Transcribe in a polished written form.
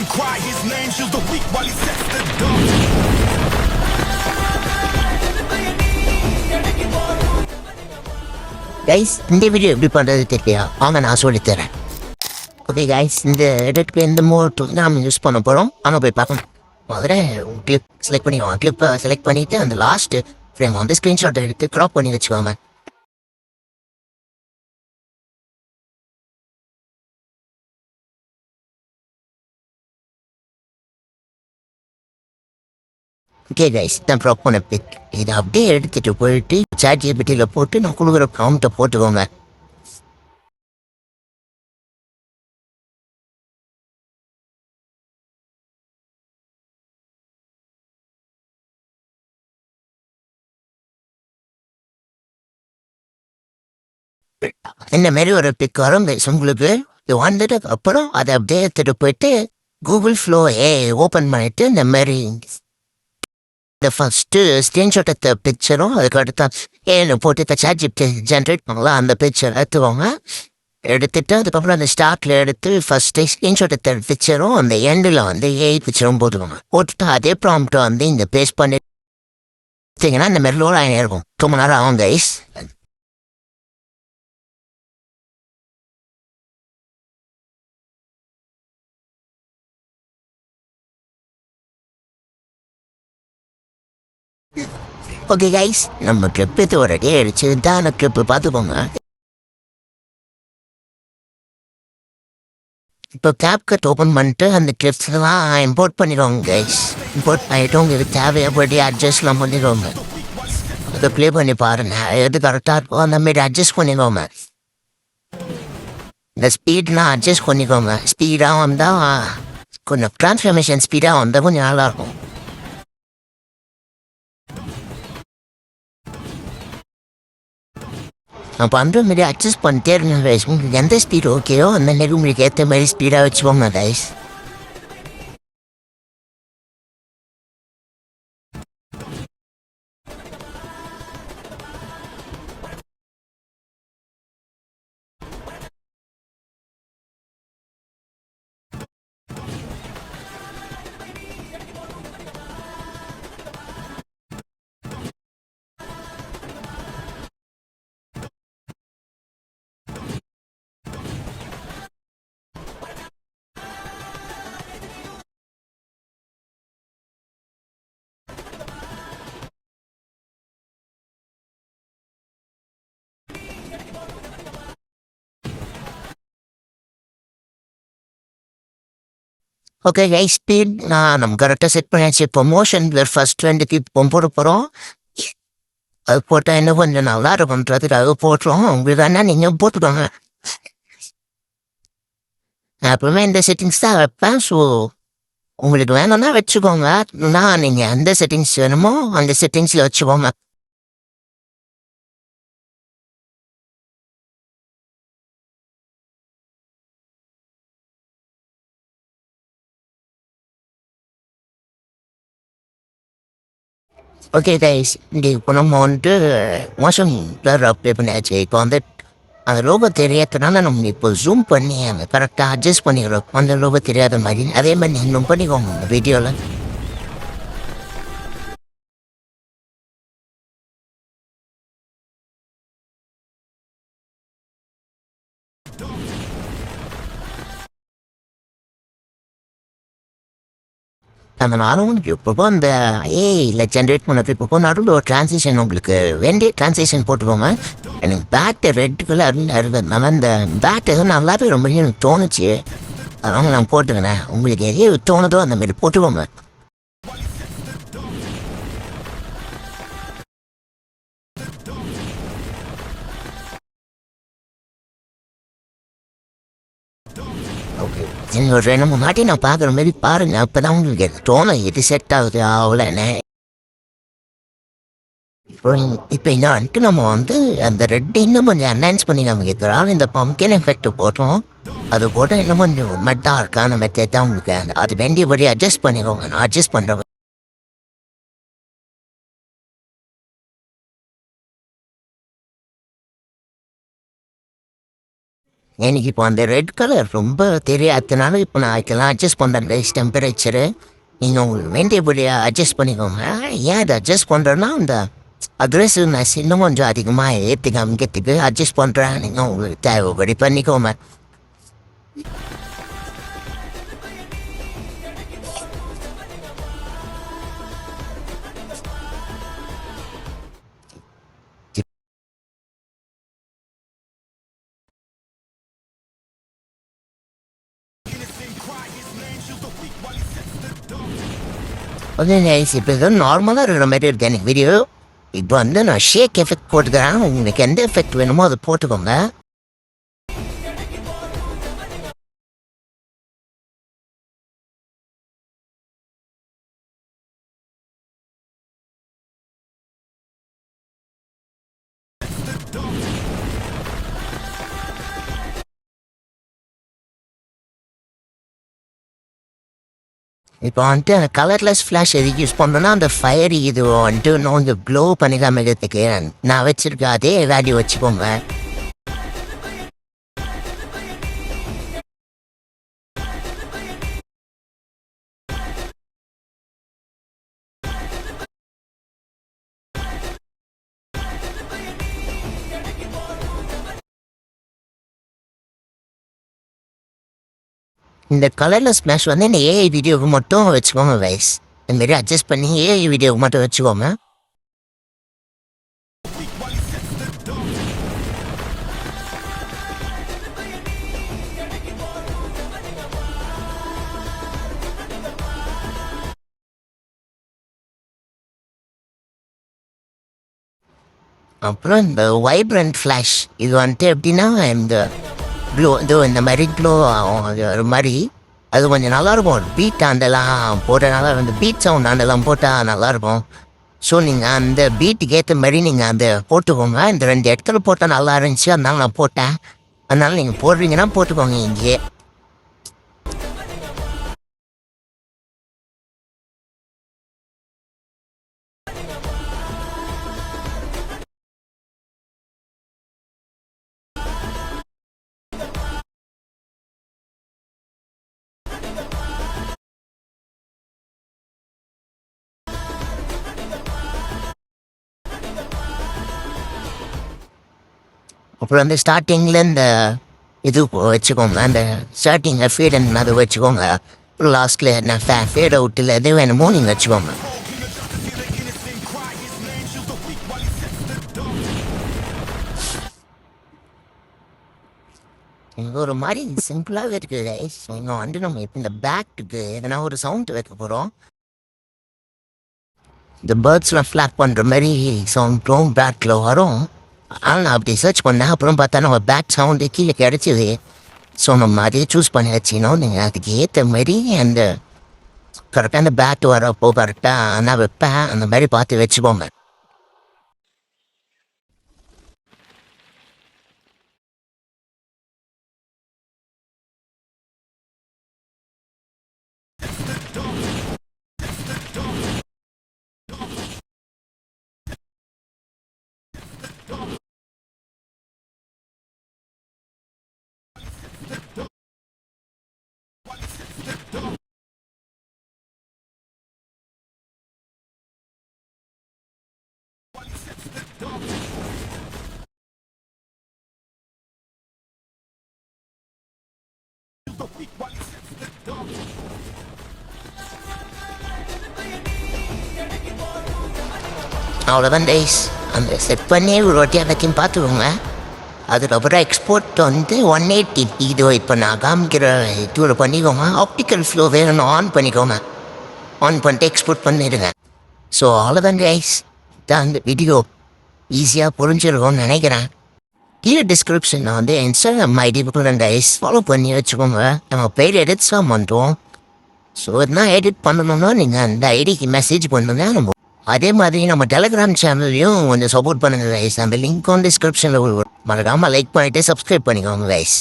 and cry his name. Choose the weak while he sets the dumb. Guys இந்த video எப்படி பண்ணுறது தெரியலையா? வாங்க நான் சொல்லித்தரேன். ஓகே கைஸ், இந்த எடிட்க்கு எந்த மோட் நம்ம யூஸ் பண்ண போகிறோம் அங்கே போய் பார்க்கணும். முதல்ல கிளிப் செலக்ட் பண்ணிடுவோம். கிளிப்பை செலக்ட் பண்ணிவிட்டு அந்த லாஸ்ட் ஃப்ரேம் வந்து ஸ்க்ரீன்ஷாட் எடுத்து க்ராப் பண்ணி வச்சுக்கோங்க. ஓகே கைஸ், தான் ப்ராப் பண்ண பிக் இதை அப்படியே எடுத்துகிட்டு போயிட்டு ChatGPTல போட்டு நான் கொடுக்குற ப்ராம்ப்டை போட்டுக்கோங்க. இந்த மாதிரி ஒரு பிக் வரும் உங்களுக்கு. இது வந்துட்டு அப்புறம் அதை அப்படியே எடுத்துகிட்டு போயிட்டு கூகுள் ஃப்ளோ ஓப்பன் பண்ணிவிட்டு இந்த மாதிரி இந்த ஃபஸ்ட்டு ஸ்க்ரீன்ஷாட் எடுத்த பிக்சரும் அதுக்கு அடுத்த ஏன்னு போட்டு ChatGPT ஜென்ரேட் பண்ணலாம். அந்த பிக்சர் எடுத்துக்கோங்க. எடுத்துட்டு அதுக்கப்புறம் அந்த ஸ்டார்ட்டில் எடுத்து ஃபஸ்ட்டு ஸ்க்ரீன்ஷாட் எடுத்த பிக்சரும் அந்த எண்டில் வந்து பிக்சரும் போட்டுக்கோங்க. போட்டுட்டு அதே ப்ராம்ப்டை வந்து இந்த பேஸ்ட் பண்ணிட்டீங்கன்னா இந்த மாதிரி லோட் ஆகினே இருக்கும். ரொம்ப நேரம் ஆகும் கைஸ். ஓகே கைஸ், நம்ம ட்ரிப் இது ஒரு டே அடிச்சு தான் ட்ரிப்பு பார்த்துக்கோங்க. இப்போ கேப்கட் ஓப்பன் பண்ணிட்டு அந்த கிளிப்ஸ்லாம் இம்போர்ட் பண்ணிடுவோங்க கைஸ். இம்போர்ட் பண்ணிவிட்டு உங்களுக்கு தேவையாப்படி அட்ஜஸ்ட்லாம் பண்ணிடுவோங்க. அதை ப்ளே பண்ணி பாருங்கள், எது கரெக்டாக இருக்கோ அந்த மாரி அட்ஜஸ்ட் பண்ணிக்கோங்க. இந்த ஸ்பீட்லாம் அட்ஜஸ்ட் பண்ணிக்கோங்க. ஸ்பீடாக வந்தால் கொஞ்சம் ட்ரான்ஸ்ஃபர்மேஷன் ஸ்பீடாக வந்தால் கொஞ்சம் நல்லாயிருக்கும். நான் பண்ணுற மாதிரி அட்ஜஸ்ட் பண்ணிட்டே இருந்தேன் கைஸ். உங்களுக்கு எந்த ஸ்பீட் ஓகேயோ அந்த மாதிரி உங்களுக்கு ஏற்ற மாதிரி ஸ்பீடாக வச்சுக்கோங்க கைஸ். ஓகே கைஸ், ஸ்பீட் நம்ம கரெக்டாக செட் பண்ணியாச்சு. இப்போ மோஷன் பிளர் ஃபர்ஸ்ட் 20 போட போகிறோம். அது போட்டால் என்ன கொஞ்சம் நல்லா இருக்கும்ன்றது அது போட்டுரும். உங்களுக்கு வேணா நீங்கள் போட்டுக்கோங்க. நான் எப்பவுமே இந்த செட்டிங்ஸ் தான் வைப்பேன். ஸோ உங்களுக்கு வேணும்னா வச்சுக்கோங்க. நான் நீங்கள் எந்த செட்டிங்ஸ் வேணுமோ அந்த செட்டிங்ஸில் வச்சுக்கோங்க. ஓகே கைஸ், இங்கே இப்போ நம்ம வந்துட்டு மோஷன் பிளர் அப்ளை பண்ணியாச்சு. இப்போ வந்து அந்த லோகோ தெரியாதனால நம்ம இப்போ ஜூம் பண்ணி அந்த கரெக்டாக அட்ஜஸ்ட் பண்ணிக்கிறோம். அந்த லோகோ தெரியாத மாதிரி அதே மாதிரி நீங்கள் பண்ணிக்கோங்க இந்த வீடியோவில். அந்த நானும் உங்களுக்கு இப்போ அந்த இல்லை ஜென்ரேட் பண்ணது இப்போ நடுவில் ஒரு ட்ரான்ஸேஷன் உங்களுக்கு வேண்டிய ட்ரான்ஸேஷன் போட்டுக்கோங்க. எனக்கு பேட்டு ரெட் கலர் இருந்ததுனால அந்த பேட் எதுவும் நல்லாவே ரொம்ப எனக்கு தோணுச்சு. அதனால நான் போட்டுக்கிறேன். உங்களுக்கு எது தோணுதோ அந்த மாதிரி போட்டுக்கோங்க. ஓகே, நீங்கள் ஒரு 2-3 வாட்டி நான் பார்க்குற மாதிரி பாருங்கள். அப்போ தான் உங்களுக்கு தோணும் எது செட் ஆகுது அவ்வளோன்னு. இப்போ இந்த வந்துட்டு நம்ம வந்து அந்த ரெட் இன்னும் கொஞ்சம் என்ஹான்ஸ் பண்ணி நமக்கு இருக்கிறாங்க. இந்த பம்ப்கின் எஃபெக்ட் போட்டோம். அது போட்டால் இன்னும் கொஞ்சம் மெட்டாக இருக்கா அந்த மெத்தட் தான் உங்களுக்கு அது வேண்டியபடி அட்ஜஸ்ட் பண்ணிக்கோங்க. நான் அட்ஜஸ்ட் பண்ணுறேன். எனக்கு இப்போ அந்த ரெட் கலர் ரொம்ப தெரியாததுனால இப்போ நான் இதெல்லாம் அட்ஜஸ்ட் பண்ணுறேன் கைஸ் டெம்பரேச்சரு. நீங்கள் உங்களுக்கு வேண்டியபடி அட்ஜஸ்ட் பண்ணிக்கோங்க. ஏன் அதை அட்ஜஸ்ட் பண்ணுறேன்னா அந்த அக்ரெசிவ்னஸ் இன்னும் கொஞ்சம் அதிகமாக ஏற்றி காமிக்கிறதுக்கு அட்ஜஸ்ட் பண்ணுறேன். நீங்கள் உங்களுக்கு தேவைப்படி பண்ணிக்கோங்க. ஓகே கைஸ், இப்போ இது நார்மலாக இருக்கிற மாதிரி இருக்கு எனக்கு வீடியோ. இப்போ வந்து நான் ஷேக் எஃபெக்ட் போட்டுக்கிறேன். உங்களுக்கு எந்த எஃபெக்ட் வேணுமோ அதை போட்டுக்கோங்க. இப்போ வந்துட்டு அந்த கலர்லெஸ் ஃப்ளாஷ் எதுக்கு யூஸ் பண்ணோன்னா அந்த ஃபயர் இது வந்துட்டு இன்னும் கொஞ்சம் க்ளோ பண்ணி காமிக்கிறதுக்கு நான் வச்சுருக்கேன். அதே வேல்யூ வச்சுக்கோங்க. இந்த கலர்லெஸ் ஸ்மாஷ் வந்து இந்த ஏஐ வீடியோவுக்கு மட்டும் வச்சுக்கோங்க கைஸ். இந்தமாரி அட்ஜஸ்ட் பண்ணி ஏஐ வீடியோவுக்கு மட்டும் வச்சுக்கோங்க. அப்புறம் இந்த வைப்ரண்ட் ஃப்ளாஷ் இது வந்துட்டு எப்படின்னா இந்த க்ளோ இந்த மாதிரி க்ளோ ஆகும். அது ஒரு மாதிரி அது கொஞ்சம் நல்லாயிருக்கும். பீட் ஆண்டெல்லாம் போட்டனால அந்த பீட் சவுண்ட் ஆண்டெல்லாம் போட்டால் நல்லாயிருக்கும். ஸோ நீங்கள் அந்த பீட்டுக்கு ஏற்ற மாதிரி நீங்கள் அந்த போட்டுக்கோங்க. இந்த 2 இடத்துல போட்டால் நல்லா இருந்துச்சு, அதனால நான் போட்டேன். அதனால நீங்கள் போடுறீங்கன்னா போட்டுக்கோங்க இங்கேயே. அப்புறம் அந்த ஸ்டார்டிங்கில் இந்த இது வச்சுக்கோங்க. அந்த ஸ்டார்டிங்கில் ஃபேட் அண்ட் அதை வச்சுக்கோங்க. அப்புறம் லாஸ்ட்டில் நான் ஃபேட் அவுட்டில் எது வேணுமோ நீங்கள் வச்சுக்கோங்க. இங்கே ஒரு மாதிரி சிம்பிளாகவே இருக்குது கைஸ். இங்கே வந்து நம்ம இப்போ இந்த பேக்குக்கு எதனா ஒரு சவுண்ட் வைக்க போகிறோம். இந்த பேர்ட்ஸ்லாம் ஃப்ளாக் பண்ணுற மாதிரி சவுண்டும் பேக்கில் வரும். ஆனால் நான் அப்படி சர்ச் பண்ணேன். அப்புறம் பார்த்தா நம்ம பேக் சவுண்டு கீழே கிடச்சிது. ஸோ நம்ம அதே சூஸ் பண்ணி வச்சினோம். நீங்கள் அதுக்கு ஏற்ற மாதிரி அந்த கரெக்டாக அந்த பேட் வரப்போ கரெக்டாக நான் வைப்பேன். அந்த மாதிரி பார்த்து வச்சுக்கோங்க. அவ்வளோதான் டைஸ். அந்த செட் பண்ணி ஒரு வாட்டி எல்லாத்தையும் பார்த்துக்கோங்க. அதுக்கப்புறம் எக்ஸ்போர்ட் வந்து 180 இது இப்போ நான் காமிக்கிற இதுவில் பண்ணிக்கோங்க. ஆப்டிக்கல் ஃப்ளோ வேணும்னு ஆன் பண்ணிக்கோங்க. ஆன் பண்ணிட்டு எக்ஸ்போர்ட் பண்ணிடுங்க. ஸோ அவ்வளோதான் கைஸ். தான் அந்த வீடியோ ஈஸியாக புரிஞ்சிருக்கும்னு நினைக்கிறேன். கீழே டிஸ்கிரிப்ஷனில் வந்து இன்ஸ்டாகிராம் ஐடி கொடுக்குறேன் கைஸ். ஃபாலோ பண்ணி வச்சுக்கோங்க. நம்ம பெய்டு எடிட்ஸ்லாம் பண்ணுறோம். ஸோ இதெல்லாம் எடிட் பண்ணணும்னா நீங்கள் அந்த ஐடிக்கு மெசேஜ் பண்ணுங்க. நம்ம அதே மாதிரி நம்ம டெலிகிராம் சேனல்லையும் கொஞ்சம் சப்போர்ட் பண்ணுங்க கைஸ். அந்த லிங்க் வந்து டிஸ்கிரிப்ஷனில் மறக்காமல் லைக் பண்ணிவிட்டு சப்ஸ்கிரைப் பண்ணிக்கோங்க கைஸ்.